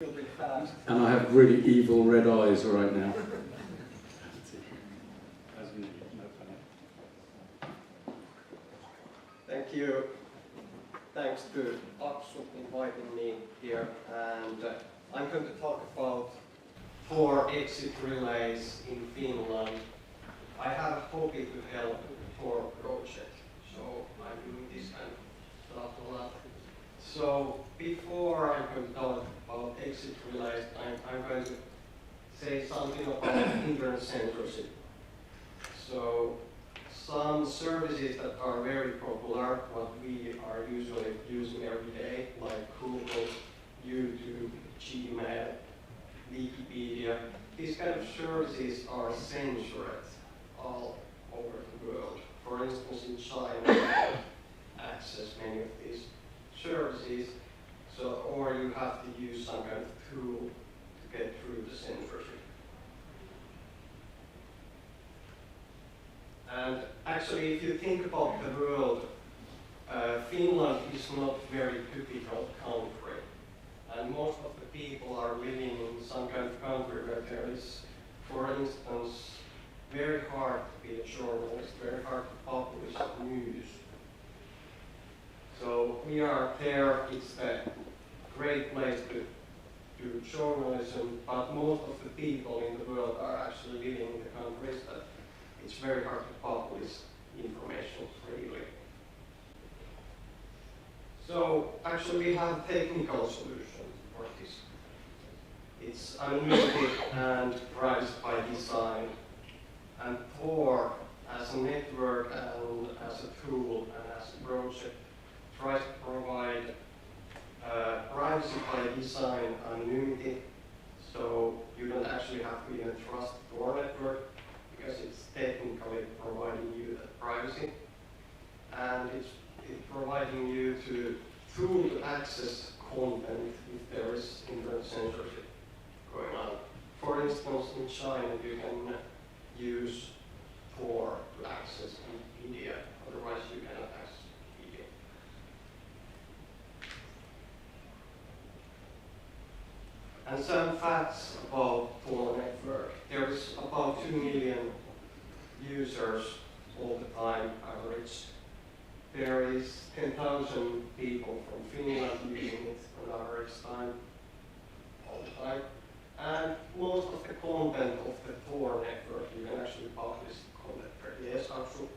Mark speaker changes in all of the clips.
Speaker 1: And I have really evil red eyes right now.
Speaker 2: Thank you. Thanks to Aksu inviting me here, and I'm going to talk about 4 exit relays in Finland. I have a hobby to help Tor Project, so I'm doing this kind of stuff a lot. So before I'm going to talk about exit relays, I'm going to say something about internet censorship. So some services that are very popular, what we are usually using every day, like Google, YouTube, Gmail, Wikipedia, these kind of services are censored all over the world. For instance, in China, you can access many of these services, or you have to use some kind of tool to get through the censorship. And actually, if you think about the world, Finland is not a very typical country. And most of the people are living in some kind of country where there is, for instance, very hard to be a journalist, very hard to publish news. So we are there, it's a great place to do journalism, but most of the people in the world are actually living in the countries that it's very hard to publish information freely. So actually we have a technical solution for this. It's anonymity and privacy by design. And Tor, as a network and as a tool and as a project, tries to provide privacy by design anonymity, so you don't actually have to even trust Tor network, because it's technically providing you that privacy, and it's providing you to tool to access content if there is internet censorship going on. For instance, in China you can use Tor to access Wikipedia, otherwise you cannot access Wikipedia. And some facts about Tor network. There is about 2 million users all the time, average. There is 10,000 people from Finland using it on average time, all the time. And most of the content of the Tor network, you can actually publish content there. Yes, Aksu?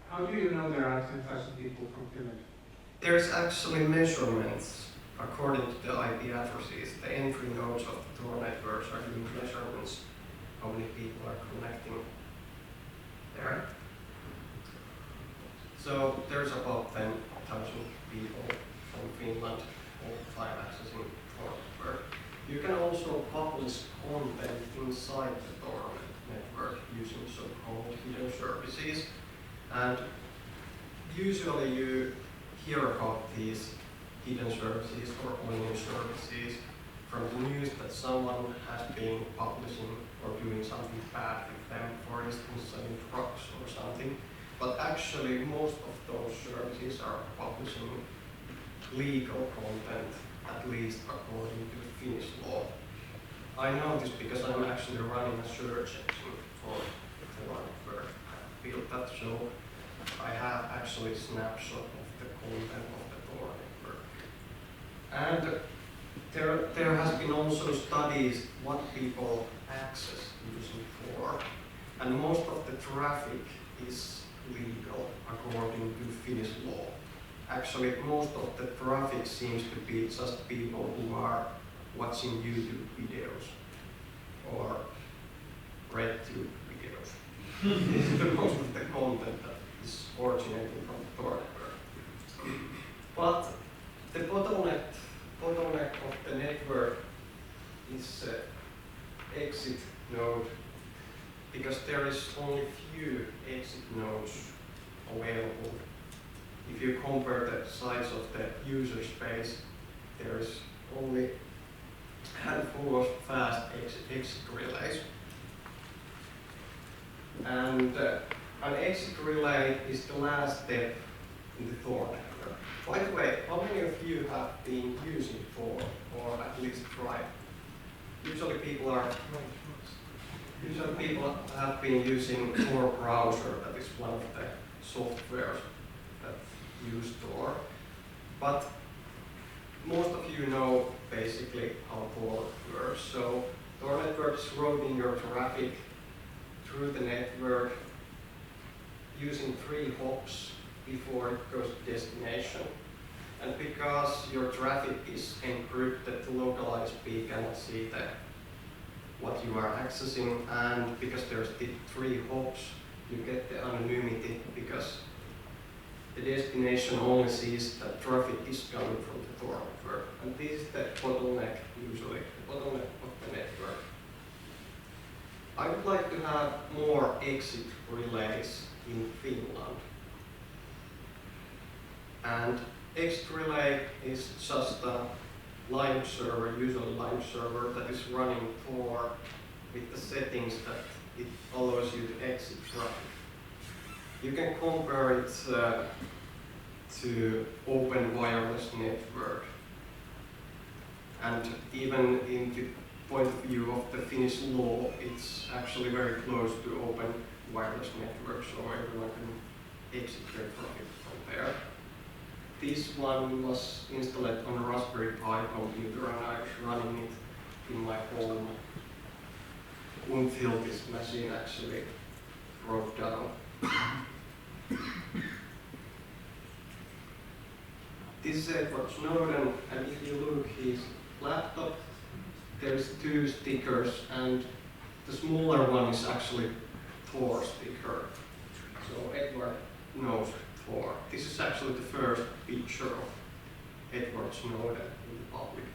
Speaker 3: How do you know there are 10,000 people from Finland?
Speaker 2: There's actually measurements. According to the IP addresses, the entry nodes of the Tor networks are doing measurements how many people are connecting there. So there's about 10,000 people from Finland all the time accessing Tor network. You can also publish content inside the Tor network using so-called hidden services. And usually you hear about these hidden services or onion services from the news that someone has been publishing or doing something bad with them, for instance selling drugs or something. But actually most of those services are publishing legal content, at least according to the Finnish law. I know this because I'm actually running a search engine for the Tor network. I built that, so I have actually a snapshot of the content of the Tor network. And there has been also studies what people access using Tor, and most of the traffic is legal according to Finnish law. Actually, most of the traffic seems to be just people who are watching YouTube videos or RedTube videos. This is the most of the content that is originating from the Tor network. But the bottleneck of the network is exit node, because there is only few exit nodes available. If you compare the size of the user space, there is only a handful of fast exit relays. And an exit relay is the last step in the Tor network. By the way, how many of you have been using Tor usually people have been using Tor browser, that is one of the softwares that use Tor. But most of you know basically how Tor works. So Tor network is routing your traffic through the network using 3 hops before it goes to destination. And because your traffic is encrypted, the local ISP cannot see what you are accessing, and because there's the 3 hops, you get the anonymity because the destination only sees that traffic is coming from the Tor network. And this is the bottleneck, usually, the bottleneck of the network. I would like to have more exit relays in Finland. And exit relay is just a Lime server, usually Lime server, that is running Tor with the settings that it allows you to exit traffic. You can compare it to open wireless network. And even in the point of view of the Finnish law, it's actually very close to open wireless network, so everyone can exit their traffic from there. This one was installed on a Raspberry Pi computer, and I was running it in my home until this machine actually broke down. This is Edward Snowden, and if you look his laptop, there's 2 stickers, and the smaller one is actually Tor sticker. So Edward knows Tor. This is actually the first picture of Edward Snowden in the public.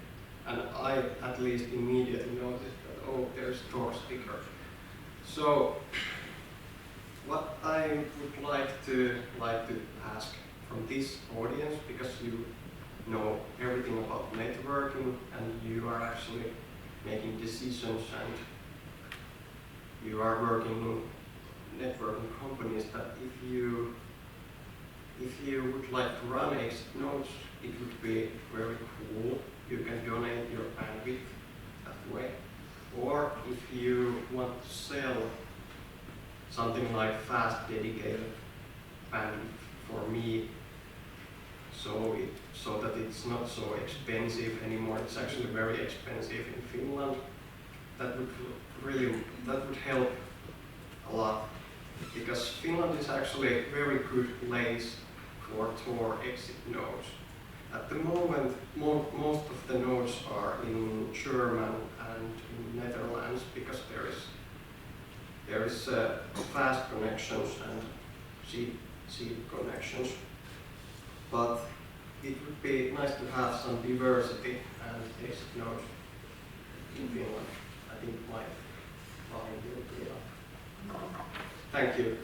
Speaker 2: And I at least immediately noticed that, oh, there's Tor sticker. So what I would like to ask from this audience, because you know everything about networking and you are actually making decisions and you are working in networking companies, that if you would like to run exit nodes, it would be very cool. You can donate your bandwidth that way. Or if you want to sell something like fast dedicated bandwidth for me, so that it's not so expensive anymore. It's actually very expensive in Finland. That would help a lot, because Finland is actually a very good place for Tor exit nodes. At the moment, most of the nodes are in German and in Netherlands, because there is fast connections and speed connections. But it would be nice to have some diversity and exit nodes in Finland. I think my line will be up. Thank you.